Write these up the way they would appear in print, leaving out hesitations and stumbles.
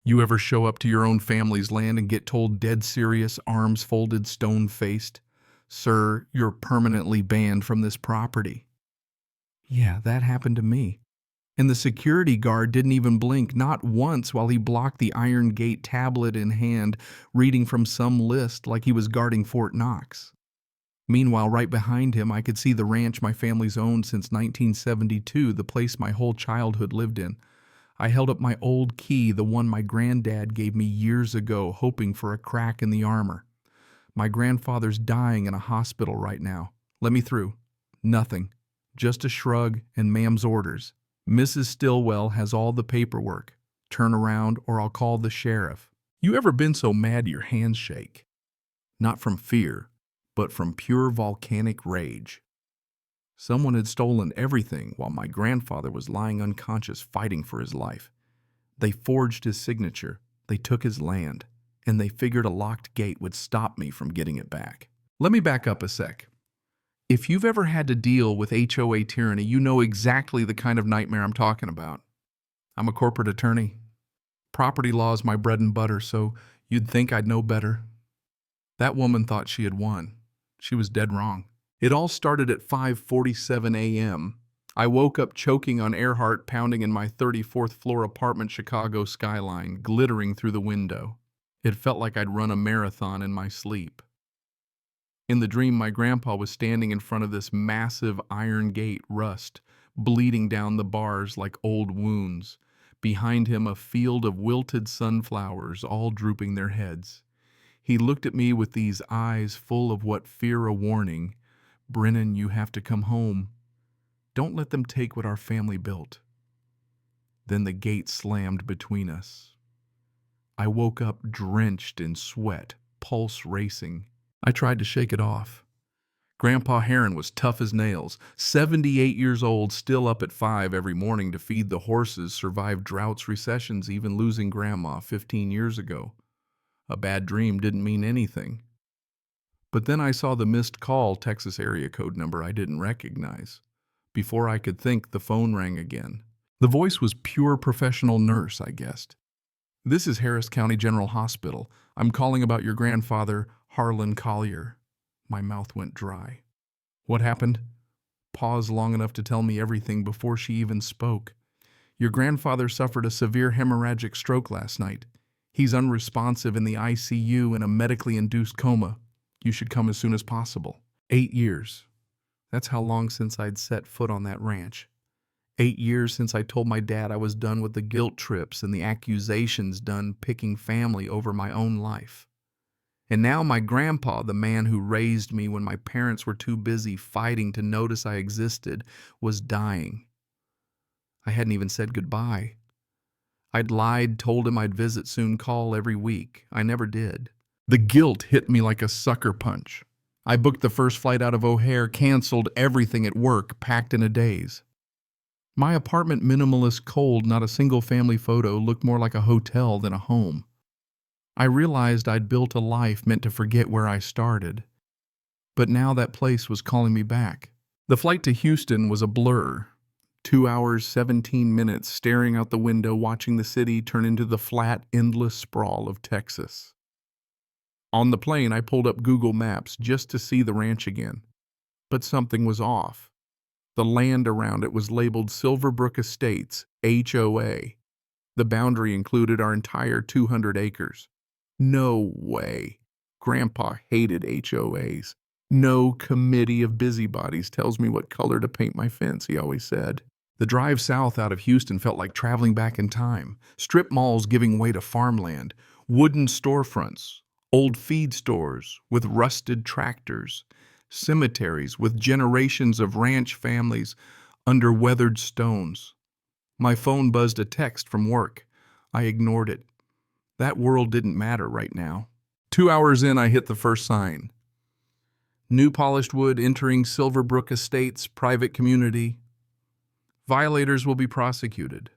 You ever show up to your own family's land and get told dead serious, arms folded, stone-faced, "Sir, you're permanently banned from this property"? Yeah, that happened to me. And the security guard didn't even blink, not once, while he blocked the iron gate, tablet in hand, reading from some list like he was guarding Fort Knox. Meanwhile, right behind him, I could see the ranch my family's owned since 1972, the place my whole childhood lived in. I held up my old key, the one my granddad gave me years ago, hoping for a crack in the armor. "My grandfather's dying in a hospital right now. Let me through." Nothing. Just a shrug and ma'am's orders. "Mrs. Stillwell has all the paperwork. Turn around or I'll call the sheriff." You ever been so mad your hands shake? Not from fear, but from pure volcanic rage. Someone had stolen everything while my grandfather was lying unconscious fighting for his life. They forged his signature, they took his land, and they figured a locked gate would stop me from getting it back. Let me back up a sec. If you've ever had to deal with HOA tyranny, you know exactly the kind of nightmare I'm talking about. I'm a corporate attorney. Property law is my bread and butter, so you'd think I'd know better. That woman thought she had won. She was dead wrong. It all started at 5:47 a.m. I woke up choking on Earhart, pounding in my 34th floor apartment Chicago skyline, glittering through the window. It felt like I'd run a marathon in my sleep. In the dream, my grandpa was standing in front of this massive iron gate, rust, bleeding down the bars like old wounds. Behind him, a field of wilted sunflowers, all drooping their heads. He looked at me with these eyes full of what fear a warning. "Brennan, you have to come home. Don't let them take what our family built." Then the gate slammed between us. I woke up drenched in sweat, pulse racing. I tried to shake it off. Grandpa Heron was tough as nails, 78 years old, still up at 5 every morning to feed the horses, survived droughts, recessions, even losing Grandma 15 years ago. A bad dream didn't mean anything. But then I saw the missed call, Texas area code number I didn't recognize. Before I could think, the phone rang again. The voice was pure professional nurse, I guessed. "This is Harris County General Hospital. I'm calling about your grandfather, Harlan Collier." My mouth went dry. "What happened?" Paused long enough to tell me everything before she even spoke. "Your grandfather suffered a severe hemorrhagic stroke last night. He's unresponsive in the ICU in a medically induced coma. You should come as soon as possible." 8 years. That's how long since I'd set foot on that ranch. 8 years since I told my dad I was done with the guilt trips and the accusations, done picking family over my own life. And now my grandpa, the man who raised me when my parents were too busy fighting to notice I existed, was dying. I hadn't even said goodbye. I'd lied, told him I'd visit soon, call every week. I never did. The guilt hit me like a sucker punch. I booked the first flight out of O'Hare, canceled everything at work, packed in a daze. My apartment, minimalist, cold, not a single family photo, looked more like a hotel than a home. I realized I'd built a life meant to forget where I started. But now that place was calling me back. The flight to Houston was a blur. 2 hours, 17 minutes, staring out the window, watching the city turn into the flat, endless sprawl of Texas. On the plane, I pulled up Google Maps just to see the ranch again. But something was off. The land around it was labeled Silverbrook Estates, HOA. The boundary included our entire 200 acres. No way. Grandpa hated HOAs. "No committee of busybodies tells me what color to paint my fence," he always said. The drive south out of Houston felt like traveling back in time. Strip malls giving way to farmland, wooden storefronts, old feed stores with rusted tractors, cemeteries with generations of ranch families under weathered stones. My phone buzzed a text from work. I ignored it. That world didn't matter right now. 2 hours in, I hit the first sign. "New polished wood entering Silverbrook Estates, private community. Violators will be prosecuted."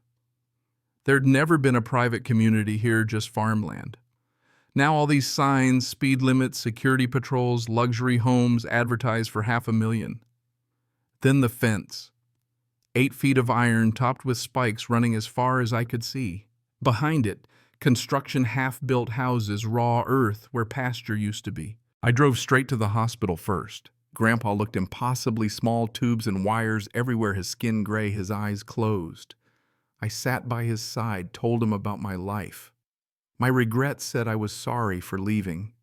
There'd never been a private community here, just farmland. Now all these signs, speed limits, security patrols, luxury homes advertised for $500,000. Then the fence. 8 feet of iron topped with spikes running as far as I could see. Behind it, Construction half-built houses, raw earth where pasture used to be. I drove straight to the hospital first. Grandpa looked impossibly small, tubes and wires everywhere, his skin gray, his eyes closed. I sat by his side, told him about my life. My regrets said I was sorry for leaving.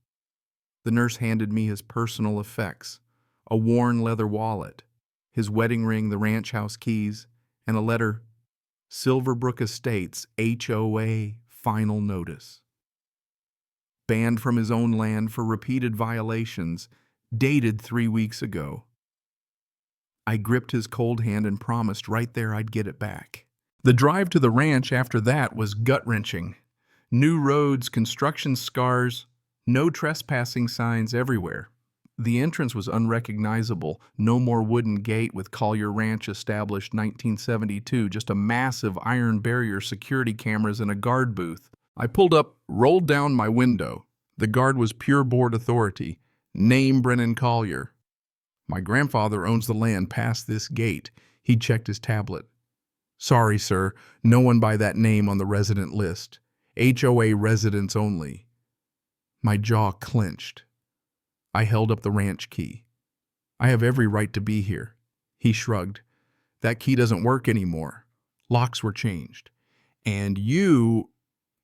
The nurse handed me his personal effects, a worn leather wallet, his wedding ring, the ranch house keys, and a letter, Silverbrook Estates, HOA, final notice. Banned from his own land for repeated violations, dated 3 weeks ago. I gripped his cold hand and promised right there I'd get it back. The drive to the ranch after that was gut-wrenching. New roads, construction scars, no trespassing signs everywhere. The entrance was unrecognizable. No more wooden gate with Collier Ranch established 1972, just a massive iron barrier, security cameras, and a guard booth. I pulled up, rolled down my window. The guard was pure board authority. Name Brennan Collier. My grandfather owns the land past this gate. He checked his tablet. Sorry, sir, no one by that name on the resident list. HOA residents only. My jaw clenched. I held up the ranch key. I have every right to be here. He shrugged. That key doesn't work anymore. Locks were changed. And you,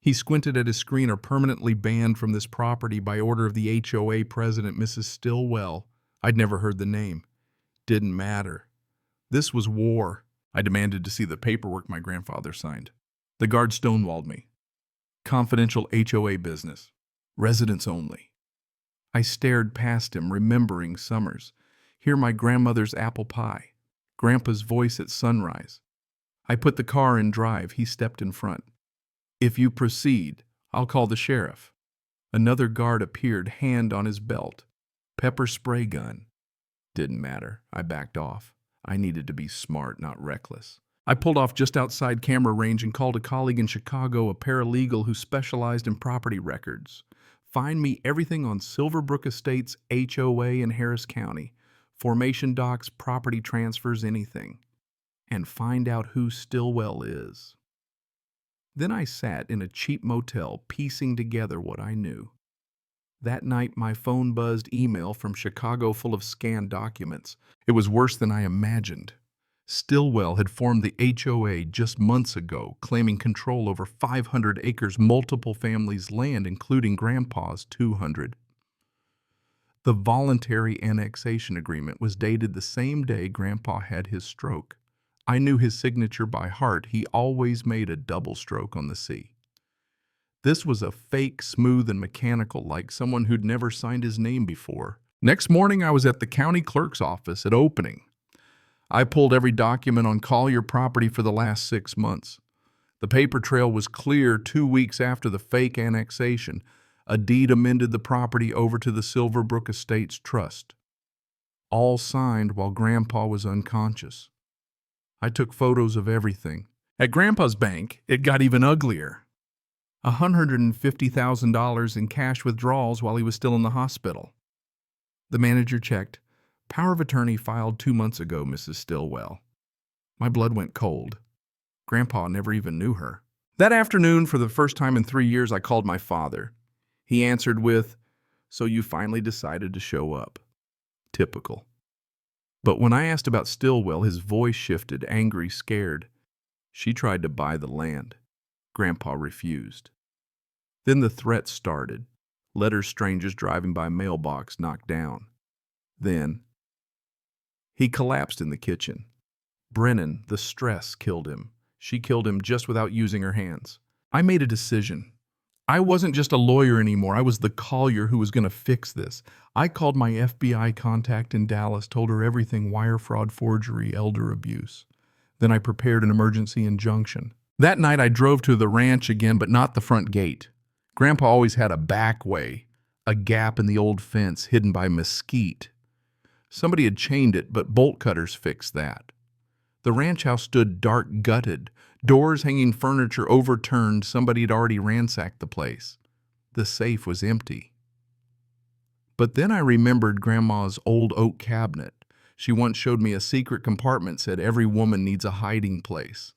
he squinted at his screen, are permanently banned from this property by order of the HOA president, Mrs. Stillwell. I'd never heard the name. Didn't matter. This was war. I demanded to see the paperwork my grandfather signed. The guard stonewalled me. Confidential HOA business. Residents only. I stared past him, remembering summers. Hear my grandmother's apple pie. Grandpa's voice at sunrise. I put the car in drive. He stepped in front. If you proceed, I'll call the sheriff. Another guard appeared, hand on his belt. Pepper spray gun. Didn't matter. I backed off. I needed to be smart, not reckless. I pulled off just outside camera range and called a colleague in Chicago, a paralegal who specialized in property records. Find me everything on Silverbrook Estates, HOA in Harris County. Formation docs, property transfers, anything. And find out who Stillwell is. Then I sat in a cheap motel, piecing together what I knew. That night, my phone buzzed, email from Chicago full of scanned documents. It was worse than I imagined. Stillwell had formed the HOA just months ago, claiming control over 500 acres, multiple families' land, including Grandpa's 200. The voluntary annexation agreement was dated the same day Grandpa had his stroke. I knew his signature by heart. He always made a double stroke on the C. This was a fake, smooth and mechanical, like someone who'd never signed his name before. Next morning, I was at the county clerk's office at opening. I pulled every document on Collier property for the last 6 months. The paper trail was clear 2 weeks after the fake annexation. A deed amended the property over to the Silverbrook Estates Trust. All signed while Grandpa was unconscious. I took photos of everything. At Grandpa's bank, it got even uglier. $150,000 in cash withdrawals while he was still in the hospital. The manager checked. Power of attorney filed 2 months ago, Mrs. Stillwell. My blood went cold. Grandpa never even knew her. That afternoon, for the first time in 3 years, I called my father. He answered with, "So you finally decided to show up." Typical. But when I asked about Stillwell, his voice shifted, angry, scared. She tried to buy the land. Grandpa refused. Then the threats started. Letters strangers driving by mailbox knocked down. Then he collapsed in the kitchen. Brennan, the stress, killed him. She killed him just without using her hands. I made a decision. I wasn't just a lawyer anymore. I was the Collier who was going to fix this. I called my FBI contact in Dallas, told her everything: wire fraud, forgery, elder abuse. Then I prepared an emergency injunction. That night I drove to the ranch again, but not the front gate. Grandpa always had a back way, a gap in the old fence hidden by mesquite. Somebody had chained it, but bolt cutters fixed that. The ranch house stood dark, gutted, doors hanging, furniture overturned. Somebody had already ransacked the place. The safe was empty. But then I remembered Grandma's old oak cabinet. She once showed me a secret compartment, said every woman needs a hiding place.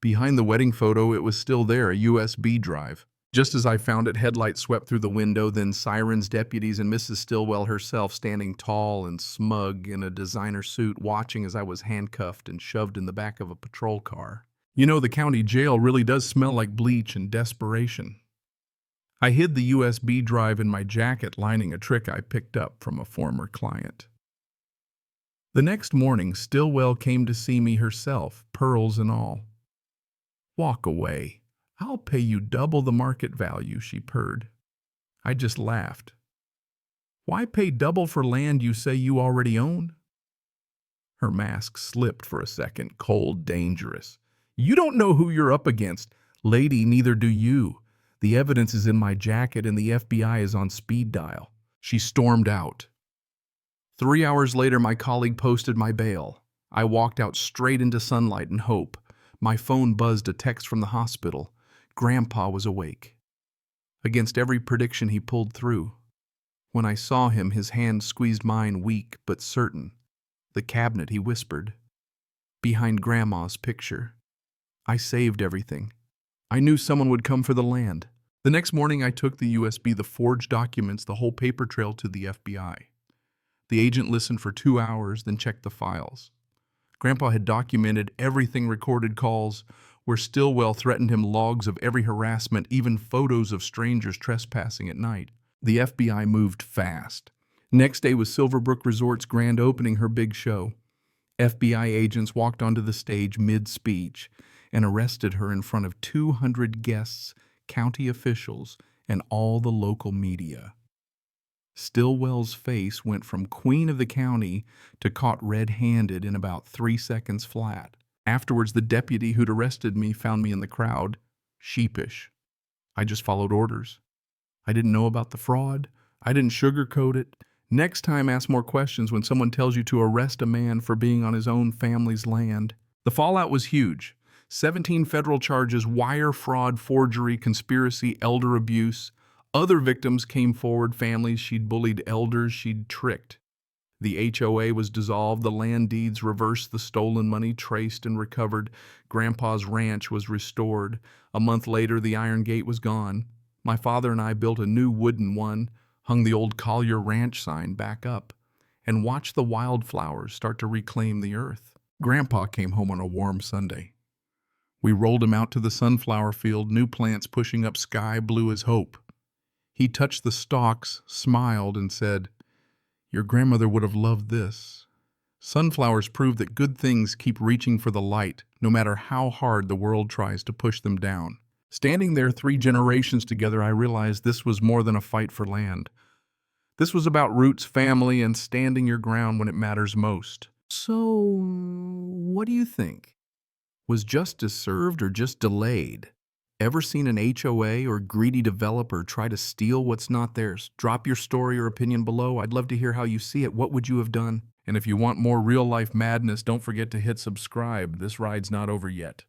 Behind the wedding photo, it was still there, a USB drive. Just as I found it, headlights swept through the window, then sirens, deputies, and Mrs. Stillwell herself standing tall and smug in a designer suit, watching as I was handcuffed and shoved in the back of a patrol car. You know, the county jail really does smell like bleach and desperation. I hid the USB drive in my jacket, lining a trick I picked up from a former client. The next morning, Stillwell came to see me herself, pearls and all. "Walk away. I'll pay you double the market value," she purred. I just laughed. "Why pay double for land you say you already own?" Her mask slipped for a second, cold, dangerous. "You don't know who you're up against. Lady, neither do you. The evidence is in my jacket and the FBI is on speed dial." She stormed out. 3 hours later, my colleague posted my bail. I walked out straight into sunlight and hope. My phone buzzed a text from the hospital. Grandpa was awake. Against every prediction, he pulled through. When I saw him, his hand squeezed mine, weak but certain. "The cabinet," he whispered. "Behind Grandma's picture. I saved everything. I knew someone would come for the land." The next morning, I took the USB, the forged documents, the whole paper trail to the FBI. The agent listened for 2 hours, then checked the files. Grandpa had documented everything, recorded calls where Stillwell threatened him, logs of every harassment, even photos of strangers trespassing at night. The FBI moved fast. Next day was Silverbrook Resort's grand opening, her big show. FBI agents walked onto the stage mid-speech and arrested her in front of 200 guests, county officials, and all the local media. Stillwell's face went from queen of the county to caught red-handed in about 3 seconds flat. Afterwards, the deputy who'd arrested me found me in the crowd, sheepish. I just followed orders. I didn't know about the fraud. I didn't sugarcoat it. Next time, ask more questions when someone tells you to arrest a man for being on his own family's land. The fallout was huge. 17 federal charges: wire fraud, forgery, conspiracy, elder abuse. Other victims came forward, families she'd bullied, elders she'd tricked. The HOA was dissolved, the land deeds reversed, the stolen money traced and recovered. Grandpa's ranch was restored. A month later, the Iron Gate was gone. My father and I built a new wooden one, hung the old Collier Ranch sign back up, and watched the wildflowers start to reclaim the earth. Grandpa came home on a warm Sunday. We rolled him out to the sunflower field, new plants pushing up sky blue as hope. He touched the stalks, smiled, and said, "Your grandmother would have loved this." Sunflowers prove that good things keep reaching for the light, no matter how hard the world tries to push them down. Standing there 3 generations together, I realized this was more than a fight for land. This was about roots, family, and standing your ground when it matters most. So, what do you think? Was justice served or just delayed? Ever seen an HOA or greedy developer try to steal what's not theirs? Drop your story or opinion below. I'd love to hear how you see it. What would you have done? And if you want more real-life madness, don't forget to hit subscribe. This ride's not over yet.